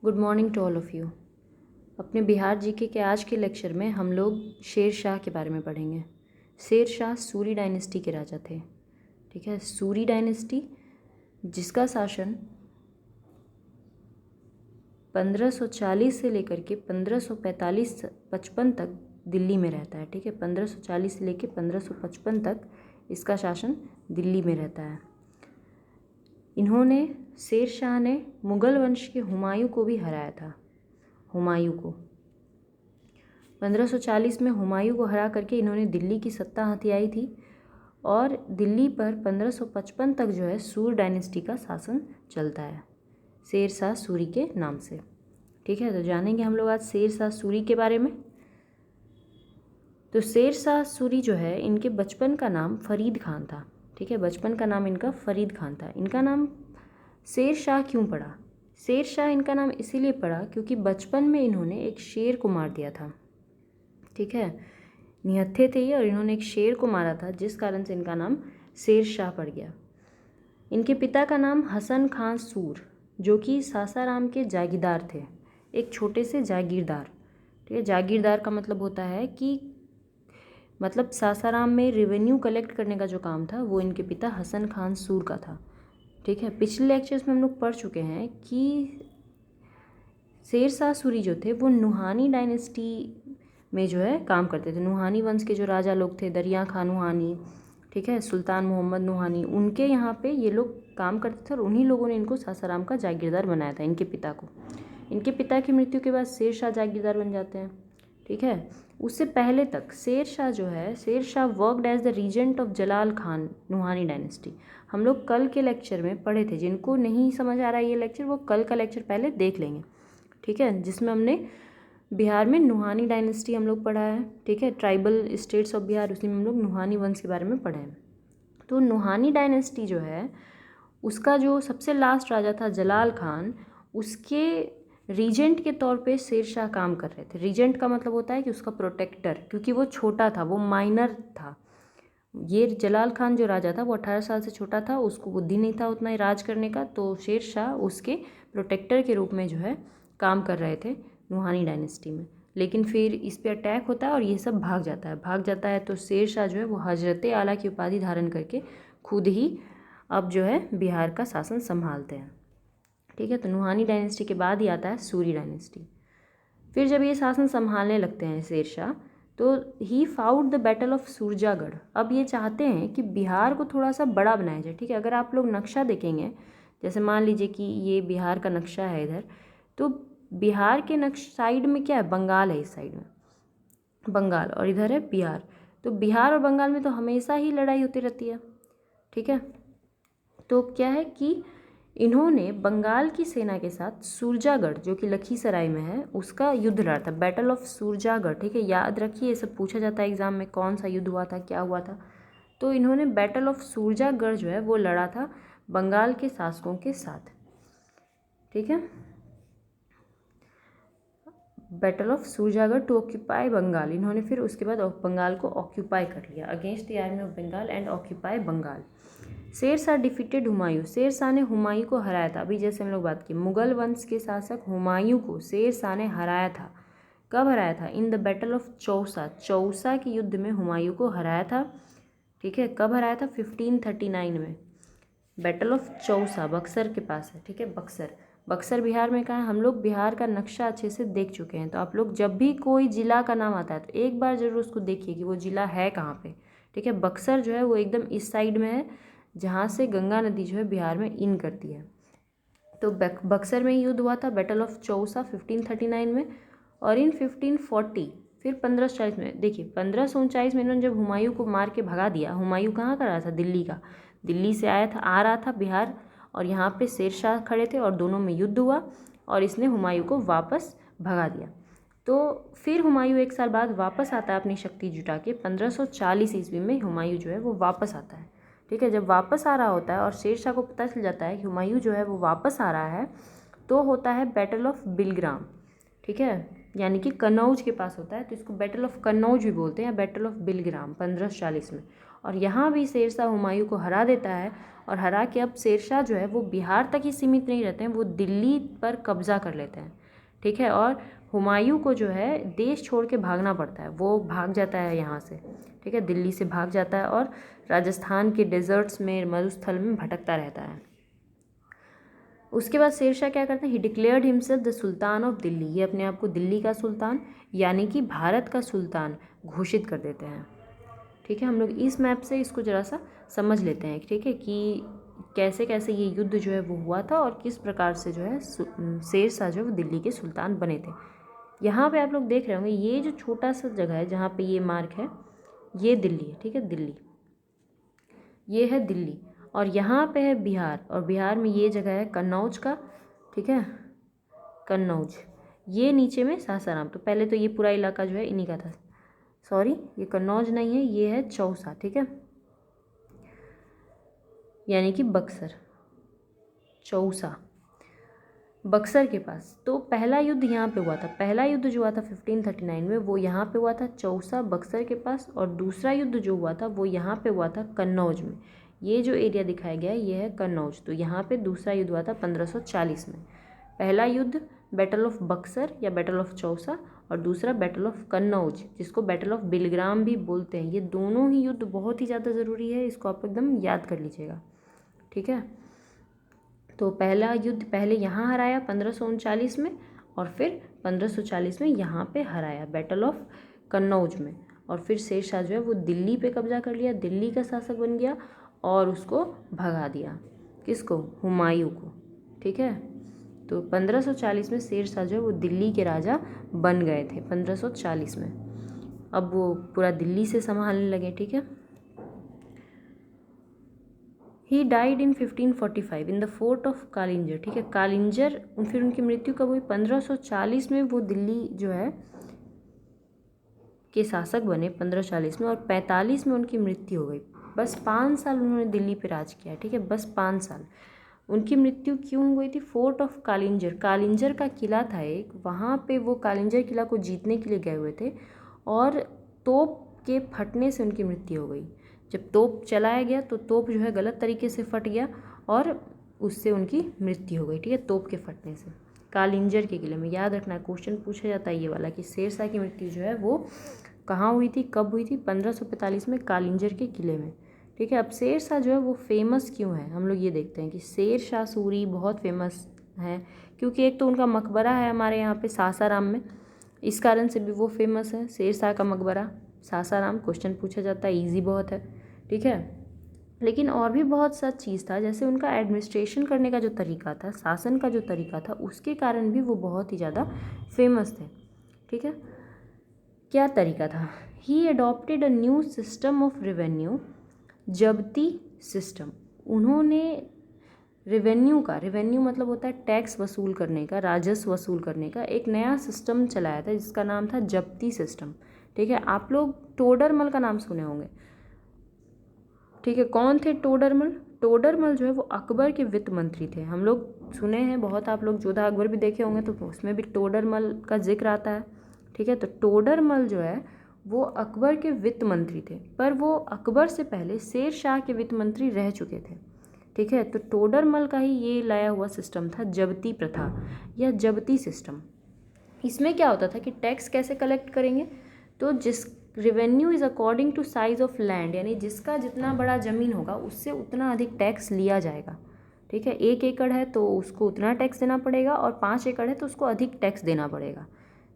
Good morning to all of you. अपने Bihar GK के आज के लेक्चर में हम लोग शेर शाह के बारे में पढ़ेंगे। शेर शाह सूरी डायनेस्टी के राजा थे। ठीक है, सूरी डायनेस्टी जिसका शासन 1540 से लेकर के 1545-55 तक दिल्ली में रहता है। ठीक है, 1540 से लेकर 1555 तक इसका शासन दिल्ली में रहता है। इन्होंने शेर शाह ने मुग़ल वंश के हुमायूं को भी हराया था। हुमायूं को 1540 में हुमायूं को हरा करके इन्होंने दिल्ली की सत्ता हथियाई थी और दिल्ली पर 1555 तक जो है सूर डायनेस्टी का शासन चलता है शेर शाह सूरी के नाम से। ठीक है, तो जानेंगे हम लोग आज शेर शाह सूरी के बारे में। तो शेर शाह सूरी जो है इनके बचपन का नाम फरीद खान था। ठीक है, बचपन का नाम इनका फरीद खान था। इनका नाम शेर शाह क्यों पड़ा? शेर शाह इनका नाम इसीलिए पड़ा क्योंकि बचपन में इन्होंने एक शेर को मार दिया था। ठीक है, निहत्थे थे ये और इन्होंने एक शेर को मारा था जिस कारण से इनका नाम शेर शाह पड़ गया। इनके पिता का नाम हसन खान सूर जो कि सासाराम के जागीरदार थे, एक छोटे से जागीरदार। ठीक है, जागीरदार का मतलब होता है कि मतलब सासाराम में रेवेन्यू कलेक्ट करने का जो काम था वो इनके पिता हसन खान सूर का था। ठीक है, पिछले लेक्चर्स में हम लोग पढ़ चुके हैं कि शेर शाह सूरी जो थे वो नुहानी डायनेस्टी में जो है काम करते थे। नुहानी वंश के जो राजा लोग थे, दरिया खान नुहानी, ठीक है, सुल्तान मोहम्मद नुहानी, उनके यहाँ पे ये लोग काम करते थे और उन्हीं लोगों ने इनको सासाराम का जागीरदार बनाया था, इनके पिता को। इनके पिता की मृत्यु के बाद शेर शाह जागीरदार बन जाते हैं। ठीक है, उससे पहले तक शेर शाह जो है, Sher Shah worked as the regent of Jalal Khan Nuhani dynasty. हम लोग कल के लेक्चर में पढ़े थे, जिनको नहीं समझ आ रहा है ये लेक्चर वो कल का लेक्चर पहले देख लेंगे। ठीक है, जिसमें हमने बिहार में नुहानी डायनेस्टी हम लोग पढ़ा है। ठीक है, ट्राइबल स्टेट्स ऑफ बिहार, उसी में हम लोग नुहानी वंश के बारे में पढ़े हैं। तो नुहानी डायनेस्टी जो है उसका जो सबसे लास्ट राजा था जलाल खान, उसके रीजेंट के तौर पे शेर शाह काम कर रहे थे। रीजेंट का मतलब होता है कि उसका प्रोटेक्टर, क्योंकि वो छोटा था, वो माइनर था। ये जलाल खान जो राजा था वो 18 साल से छोटा था, उसको बुद्धि नहीं था उतना राज करने का, तो शेर शाह उसके प्रोटेक्टर के रूप में जो है काम कर रहे थे नुहानी डायनेस्टी में। लेकिन फिर इस पे अटैक होता है और ये सब भाग जाता है। तो शेर शाह जो है वो हजरत आला की उपाधि धारण करके खुद ही अब जो है बिहार का शासन संभालते हैं। ठीक है, तो नुहानी डायनेस्टी के बाद ही आता है सूरी डायनेस्टी। फिर जब ये शासन संभालने लगते हैं शेर शाह, तो ही fought the battle of Surjagarh. अब ये चाहते हैं कि बिहार को थोड़ा सा बड़ा बनाया जाए। ठीक है, अगर आप लोग नक्शा देखेंगे, जैसे मान लीजिए कि ये बिहार का नक्शा है इधर, तो बिहार के साइड में क्या है, बंगाल है, इस साइड में बंगाल और इधर है बिहार। तो बिहार और बंगाल में तो हमेशा ही लड़ाई होती रहती है। ठीक है, तो क्या है कि इन्होंने बंगाल की सेना के साथ सूरजागढ़ जो कि लखीसराय में है उसका युद्ध लड़ा था, बैटल ऑफ सूरजागढ़। ठीक है, याद रखिए, ये सब पूछा जाता है एग्जाम में, कौन सा युद्ध हुआ था, क्या हुआ था। तो इन्होंने बैटल ऑफ सूरजागढ़ जो है वो लड़ा था बंगाल के शासकों के साथ। ठीक है, battle of Surajgarh to occupy Bengal. इन्होंने फिर उसके बाद बंगाल को ऑक्यूपाई कर लिया, against the army of Bengal and occupy Bengal. Sher Shah defeated Humayun. Sher Shah ने हुमायूं को हराया था। अभी जैसे हम लोग बात की, मुगल वंश के शासक हुमायूं को शेर शाह ने हराया था। कब हराया था? In the battle of Chausa. Chausa के युद्ध में हुमायूं को हराया था। ठीक है, कब हराया था? 1539 में। बैटल ऑफ चौसा बक्सर के पास है। ठीक है, बक्सर बिहार में कहाँ है? हम लोग बिहार का नक्शा अच्छे से देख चुके हैं, तो आप लोग जब भी कोई जिला का नाम आता है तो एक बार जरूर उसको देखिए कि वो जिला है कहाँ पे। ठीक है, बक्सर जो है वो एकदम इस साइड में है जहाँ से गंगा नदी जो है बिहार में इन करती है। तो बक्सर में युद्ध हुआ था, बैटल ऑफ चौसा 1539 में। और इन 1540 फिर 1540 में, देखिए 1539 में इन्होंने जब हुमायूं को मार के भगा दिया। हुमायूं कहाँ का रहा था? दिल्ली का। दिल्ली से आ रहा था बिहार, और यहाँ पे शेर शाह खड़े थे और दोनों में युद्ध हुआ और इसने हुमायूं को वापस भगा दिया। तो फिर हुमायूं एक साल बाद वापस आता है अपनी शक्ति जुटा के। 1540 ईस्वी में हुमायूं जो है वो वापस आता है। ठीक है, जब वापस आ रहा होता है और शेर शाह को पता चल जाता है कि हुमायूं जो है वो वापस आ रहा है, तो होता है बैटल ऑफ बिलग्राम। ठीक है, यानी कि कन्नौज के पास होता है, तो इसको बैटल ऑफ कन्नौज भी बोलते हैं या बैटल ऑफ बिलग्राम 1540 में। और यहाँ भी शेरशाह हुमायूं को हरा देता है, और हरा के अब शेरशाह जो है वो बिहार तक ही सीमित नहीं रहते हैं, वो दिल्ली पर कब्जा कर लेते हैं। ठीक है, और हुमायूं को जो है देश छोड़ के भागना पड़ता है, वो भाग जाता है यहाँ से। ठीक है, दिल्ली से भाग जाता है और राजस्थान के डेजर्ट्स में, मरुस्थल में भटकता रहता है। उसके बाद शेरशाह क्या करते हैं, ही declared himself the sultan of Delhi, ये अपने आप को दिल्ली का सुल्तान यानी कि भारत का सुल्तान घोषित कर देते हैं। ठीक है, हम लोग इस मैप से इसको ज़रा सा समझ लेते हैं। ठीक है, कि कैसे कैसे ये युद्ध जो है वो हुआ था और किस प्रकार से जो है शेरशाह जो है वो दिल्ली के सुल्तान बने थे। यहाँ पे आप लोग देख रहे होंगे ये जो छोटा सा जगह है जहाँ पे ये मार्क है, ये दिल्ली है। ठीक है, दिल्ली, ये है दिल्ली, और यहाँ पे है बिहार, और बिहार में ये जगह है कन्नौज का। ठीक है, कन्नौज, ये नीचे में सासाराम। तो पहले तो ये पूरा इलाका जो है इन्हीं का था। सॉरी, ये कन्नौज नहीं है, ये है चौसा। ठीक है, यानी कि बक्सर, चौसा, बक्सर के पास। तो पहला युद्ध यहाँ पे हुआ था, पहला युद्ध जो हुआ था 1539 में वो यहाँ पे हुआ था चौसा, बक्सर के पास, और दूसरा युद्ध जो हुआ था वो यहाँ पे हुआ था कन्नौज में। ये जो एरिया दिखाया गया है ये है कन्नौज। तो यहाँ पे दूसरा युद्ध हुआ था 1540 में। पहला युद्ध बैटल ऑफ बक्सर या बैटल ऑफ चौसा, और दूसरा बैटल ऑफ कन्नौज, जिसको बैटल ऑफ बिलग्राम भी बोलते हैं। ये दोनों ही युद्ध बहुत ही ज़्यादा ज़रूरी है, इसको आप एकदम याद कर लीजिएगा। ठीक है, तो पहला युद्ध पहले यहाँ हराया 1539 में, और फिर 1540 में यहाँ पे हराया बैटल ऑफ कन्नौज में, और फिर शेरशाह जो है वो दिल्ली पे कब्जा कर लिया, दिल्ली का शासक बन गया और उसको भगा दिया। किसको? हुमायूं को। ठीक है, तो 1540 में शेरशाह जो है वो दिल्ली के राजा बन गए थे 1540 में। अब वो पूरा दिल्ली से संभालने लगे। ठीक है, he died in 1545 in the fort of Kalinjar. ठीक है, कालिंजर, फिर उनकी मृत्यु कब हुई? 1540 में वो दिल्ली जो है के शासक बने 1540 में, और 45 में उनकी मृत्यु हो गई। बस 5 साल उन्होंने दिल्ली पे राज किया। ठीक है, बस 5 साल। उनकी मृत्यु क्यों हुई थी? फोर्ट ऑफ कालिंजर, कालिंजर का किला था एक, वहाँ पे वो कालिंजर किला को जीतने के लिए गए हुए थे, और तोप के फटने से उनकी मृत्यु हो गई। जब तोप चलाया गया तो तोप जो है गलत तरीके से फट गया और उससे उनकी मृत्यु हो गई। ठीक है, तोप के फटने से। कालिंजर के किले में, याद रखना क्वेश्चन पूछा जाता है ये वाला, कि शेरशाह की मृत्यु जो है वो कहाँ हुई थी, कब हुई थी? 1545 में कालिंजर के किले में। ठीक है, अब शेरशाह जो है वो फेमस क्यों है, हम लोग ये देखते हैं कि शेरशाह सूरी बहुत फेमस है, क्योंकि एक तो उनका मकबरा है हमारे यहाँ पे सासाराम में, इस कारण से भी वो फेमस है। शेरशाह का मकबरा सासाराम, क्वेश्चन पूछा जाता है, ईजी बहुत है। ठीक है, लेकिन और भी बहुत सा चीज़ था, जैसे उनका एडमिनिस्ट्रेशन करने का जो तरीका था, शासन का जो तरीका था, उसके कारण भी वो बहुत ही ज़्यादा फेमस थे। ठीक है, क्या तरीका था? He adopted a new system of revenue, zabti system. उन्होंने रेवेन्यू का, रेवेन्यू मतलब होता है टैक्स वसूल करने का, राजस्व वसूल करने का, एक नया सिस्टम चलाया था जिसका नाम था जब्ती सिस्टम। ठीक है, आप लोग टोडरमल का नाम सुने होंगे। ठीक है, कौन थे टोडरमल? टोडरमल जो है वो अकबर के वित्त मंत्री थे। हम लोग सुने हैं बहुत, आप लोग जोधा अकबर भी देखे होंगे तो उसमें भी टोडरमल का जिक्र आता है। ठीक है, तो टोडरमल जो है वो अकबर के वित्त मंत्री थे, पर वो अकबर से पहले शेरशाह के वित्त मंत्री रह चुके थे। ठीक है, तो टोडरमल का ही ये लाया हुआ सिस्टम था जब्ती प्रथा या जब्ती सिस्टम। इसमें क्या होता था कि टैक्स कैसे कलेक्ट करेंगे, तो जिस revenue is according to size of land, यानी जिसका जितना बड़ा ज़मीन होगा उससे उतना अधिक टैक्स लिया जाएगा। ठीक है, 1 एकड़ है तो उसको उतना टैक्स देना पड़ेगा, और 5 एकड़ है तो उसको अधिक टैक्स देना पड़ेगा।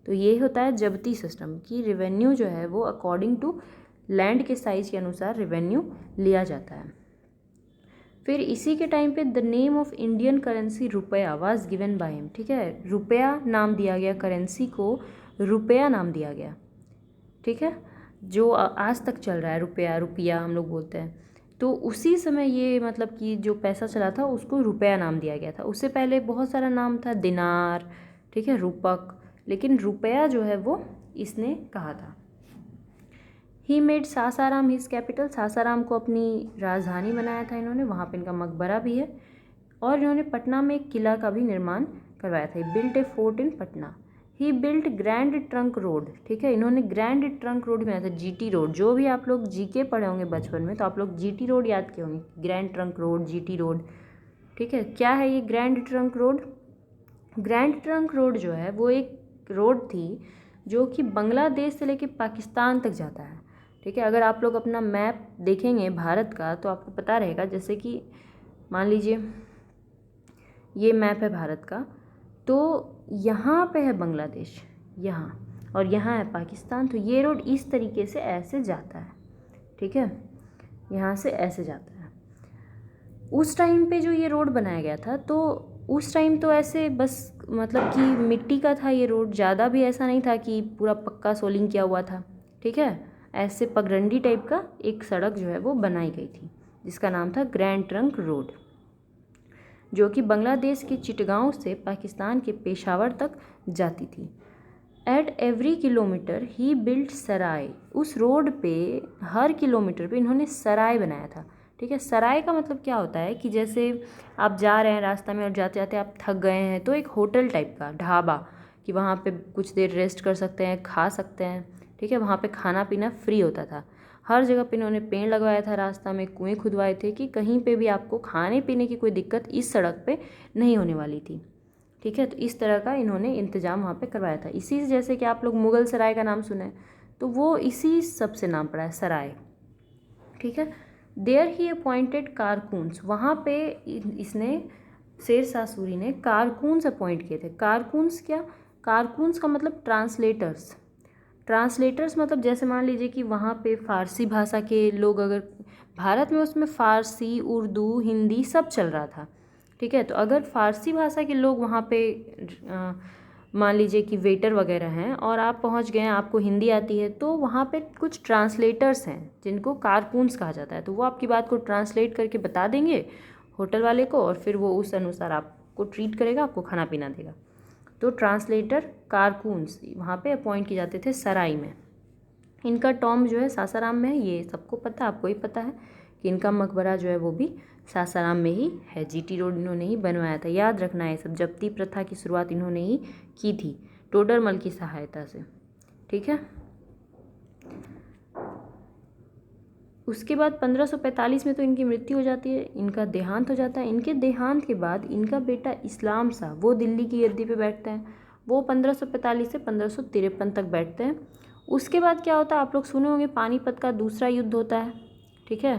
तो ये होता है जब्ती सिस्टम, कि रेवेन्यू जो है वो अकॉर्डिंग टू लैंड के साइज़ के अनुसार रेवेन्यू लिया जाता है। फिर इसी के टाइम पे the name of Indian currency रुपया वाज गिवन बाय हिम। ठीक है, रुपया नाम दिया गया, करेंसी को रुपया नाम दिया गया। ठीक है, जो आज तक चल रहा है, रुपया, रुपया हम लोग बोलते हैं, तो उसी समय ये मतलब कि जो पैसा चला था उसको रुपया नाम दिया गया था। उससे पहले बहुत सारा नाम था, दिनार, ठीक है, रूपक, लेकिन रुपया जो है वो इसने कहा था। He made Sasaram his capital, Sasaram को अपनी राजधानी बनाया था इन्होंने, वहाँ पे इनका मकबरा भी है, और इन्होंने पटना में एक किला का भी निर्माण करवाया था, बिल्ट ए फोर्ट इन पटना। ही बिल्ट ग्रैंड ट्रंक रोड, ठीक है, इन्होंने ग्रैंड ट्रंक रोड बनाया था, जीटी रोड। जो भी आप लोग जीके पढ़े होंगे बचपन में तो आप लोग जीटी रोड याद किए होंगे, grand trunk road, GT road, ठीक है। क्या है ये grand trunk road? Grand trunk road जो है वो एक रोड थी जो कि बांग्लादेश से लेके पाकिस्तान तक जाता है, ठीक है। अगर आप लोग अपना मैप देखेंगे भारत का तो आपको पता रहेगा, जैसे कि मान लीजिए ये मैप है भारत का, तो यहाँ पे है बांग्लादेश यहाँ, और यहाँ है पाकिस्तान। तो ये रोड इस तरीके से ऐसे जाता है, ठीक है, यहाँ से ऐसे जाता है। उस टाइम पे जो ये रोड बनाया गया था तो उस टाइम तो ऐसे बस मतलब कि मिट्टी का था ये रोड, ज़्यादा भी ऐसा नहीं था कि पूरा पक्का सोलिंग किया हुआ था, ठीक है। ऐसे पगडंडी टाइप का एक सड़क जो है वो बनाई गई थी जिसका नाम था ग्रैंड ट्रंक रोड, जो कि बांग्लादेश के चिटगांव से पाकिस्तान के पेशावर तक जाती थी। एट एवरी किलोमीटर ही बिल्ट सराय, उस रोड पे हर किलोमीटर पे इन्होंने सराय बनाया था, ठीक है। सराय का मतलब क्या होता है कि जैसे आप जा रहे हैं रास्ता में और जाते जाते आप थक गए हैं तो एक होटल टाइप का ढाबा, कि वहाँ पे कुछ देर रेस्ट कर सकते हैं, खा सकते हैं, ठीक है। वहाँ पे खाना पीना फ्री होता था। हर जगह पे इन्होंने पेड़ लगवाया था, रास्ता में कुएं खुदवाए थे कि कहीं पे भी आपको खाने पीने की कोई दिक्कत इस सड़क पे नहीं होने वाली थी, ठीक है। तो इस तरह का इन्होंने इंतज़ाम वहाँ पे करवाया था। इसी से जैसे कि आप लोग मुग़ल सराय का नाम सुने तो वो इसी सब से नाम पड़ा है, सराय, ठीक है। देयर ही अपॉइंटेड कारकून्स, वहाँ पे इसने शेर शाह सूरी ने कारकून्स अपॉइंट किए थे। कारकून्स क्या? कारकून्स का मतलब ट्रांसलेटर्स। ट्रांसलेटर्स मतलब जैसे मान लीजिए कि वहाँ पे फ़ारसी भाषा के लोग, अगर भारत में उसमें फ़ारसी, उर्दू, हिंदी सब चल रहा था, ठीक है। तो अगर फ़ारसी भाषा के लोग वहाँ पे मान लीजिए कि वेटर वगैरह हैं और आप पहुँच गए हैं, आपको हिंदी आती है, तो वहाँ पे कुछ ट्रांसलेटर्स हैं जिनको कारकून्स कहा जाता है। तो वो आपकी बात को ट्रांसलेट करके बता देंगे होटल वाले को और फिर वो उस अनुसार आपको ट्रीट करेगा, आपको खाना पीना देगा। तो ट्रांसलेटर कारकून्स वहाँ पे अपॉइंट किए जाते थे सराय में। इनका टॉम्ब जो है सासाराम में है, ये सबको पता, आपको ही पता है कि इनका मकबरा जो है वो भी सासाराम में ही है। जीटी रोड इन्होंने ही बनवाया था, याद रखना है सब। जब्ती प्रथा की शुरुआत इन्होंने ही की थी टोडरमल की सहायता से, ठीक है। उसके बाद 1545 में तो इनकी मृत्यु हो जाती है, इनका देहांत हो जाता है। इनके देहांत के बाद इनका बेटा इस्लाम शाह वो दिल्ली की गद्दी पे बैठते हैं, वो 1545 से 1553 तक बैठते हैं। उसके बाद क्या होता है, आप लोग सुने होंगे, पानीपत का दूसरा युद्ध होता है, ठीक है।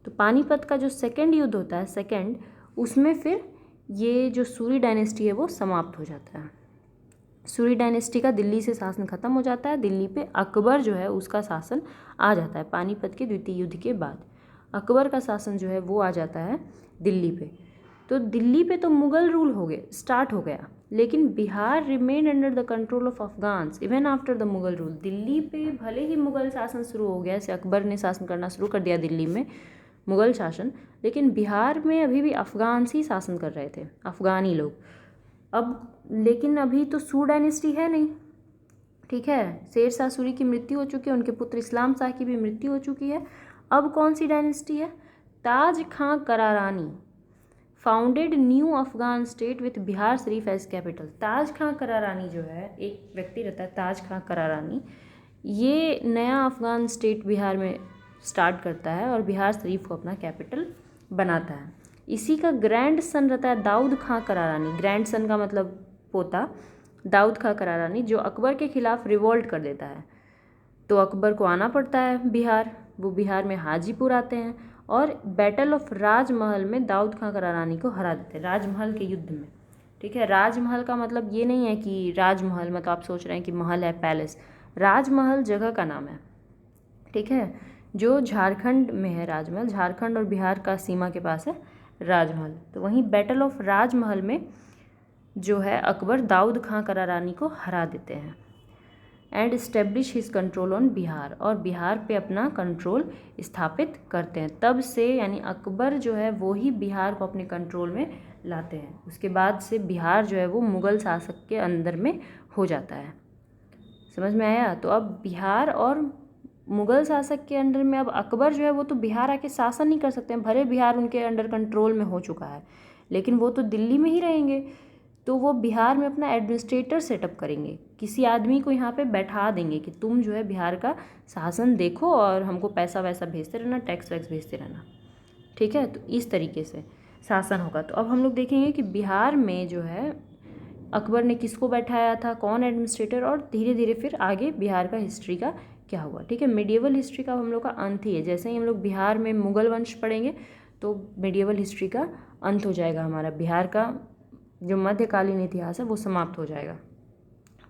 तो पानीपत का जो सेकेंड युद्ध होता है, सेकेंड, उसमें फिर ये जो सूरी डायनेस्टी है वो समाप्त हो जाता है। सूरी डायनेस्टी का दिल्ली से शासन खत्म हो जाता है, दिल्ली पे अकबर जो है उसका शासन आ जाता है। पानीपत के द्वितीय युद्ध के बाद अकबर का शासन जो है वो आ जाता है दिल्ली पे। तो दिल्ली पे तो मुग़ल रूल हो गए, स्टार्ट हो गया, लेकिन Bihar remain under the control of Afghans even after the Mughal rule. Delhi पे भले ही मुग़ल शासन शुरू हो गया, जैसे अकबर ने शासन करना शुरू कर दिया दिल्ली में मुग़ल शासन, लेकिन बिहार में अभी भी अफगान्स ही शासन कर रहे थे, अफ़गानी लोग। अब लेकिन अभी तो सूर डायनेस्टी है नहीं, ठीक है। शेर शाह सूरी की मृत्यु हो चुकी है, उनके पुत्र इस्लाम शाह की भी मृत्यु हो चुकी है। अब कौन सी डायनेस्टी है? Taj Khan Karrani founded new Afghan state with Bihar Sharif as capital. Taj Khan Karrani जो है, एक व्यक्ति रहता है ताज खां करारानी, ये नया अफगान स्टेट बिहार में स्टार्ट करता है और बिहार शरीफ को अपना कैपिटल बनाता है। इसी का ग्रैंड सन रहता है दाऊद खां करारानी, ग्रैंड सन का मतलब पोता, दाऊद खां करारानी, जो अकबर के खिलाफ रिवोल्ट कर देता है। तो अकबर को आना पड़ता है बिहार, वो बिहार में हाजीपुर आते हैं और बैटल ऑफ राजमहल में दाऊद खां करारानी को हरा देते हैं, राजमहल के युद्ध में, ठीक है। राजमहल का मतलब ये नहीं है कि राजमहल मतलब आप सोच रहे हैं कि महल है, पैलेस। राजमहल जगह का नाम है, ठीक है, जो झारखंड में है। राजमहल झारखंड और बिहार का सीमा के पास है राजमहल। तो वहीं बैटल ऑफ राजमहल में जो है अकबर दाऊद खां करारानी को हरा देते हैं and establish his control on Bihar, और बिहार पे अपना कंट्रोल स्थापित करते हैं। तब से यानी अकबर जो है वो ही बिहार को अपने कंट्रोल में लाते हैं। उसके बाद से बिहार जो है वो मुग़ल शासक के अंदर में हो जाता है। समझ में आया? तो अब बिहार और मुग़ल शासक के अंडर में, अब अकबर जो है वो तो बिहार आके शासन नहीं कर सकते हैं, भले बिहार उनके अंडर कंट्रोल में हो चुका है, लेकिन वो तो दिल्ली में ही रहेंगे। तो वो बिहार में अपना एडमिनिस्ट्रेटर सेटअप करेंगे, किसी आदमी को यहाँ पे बैठा देंगे कि तुम जो है बिहार का शासन देखो और हमको पैसा वैसा भेजते रहना, टैक्स वैक्स भेजते रहना, ठीक है। तो इस तरीके से शासन होगा। तो अब हम लोग देखेंगे कि बिहार में जो है अकबर ने किसको बैठाया था, कौन एडमिनिस्ट्रेटर, और धीरे धीरे फिर आगे बिहार का हिस्ट्री का क्या हुआ, ठीक है। मिडिएवल हिस्ट्री का हम लोग का अंत ही है। जैसे ही हम लोग बिहार में मुगल वंश पढ़ेंगे तो मिडिएवल हिस्ट्री का अंत हो जाएगा, हमारा बिहार का जो मध्यकालीन इतिहास है वो समाप्त हो जाएगा,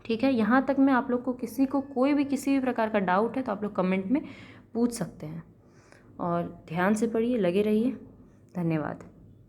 ठीक है। यहाँ तक में आप लोग को किसी को कोई भी किसी भी प्रकार का डाउट है तो आप लोग कमेंट में पूछ सकते हैं, और ध्यान से पढ़िए, लगे रहिए। धन्यवाद।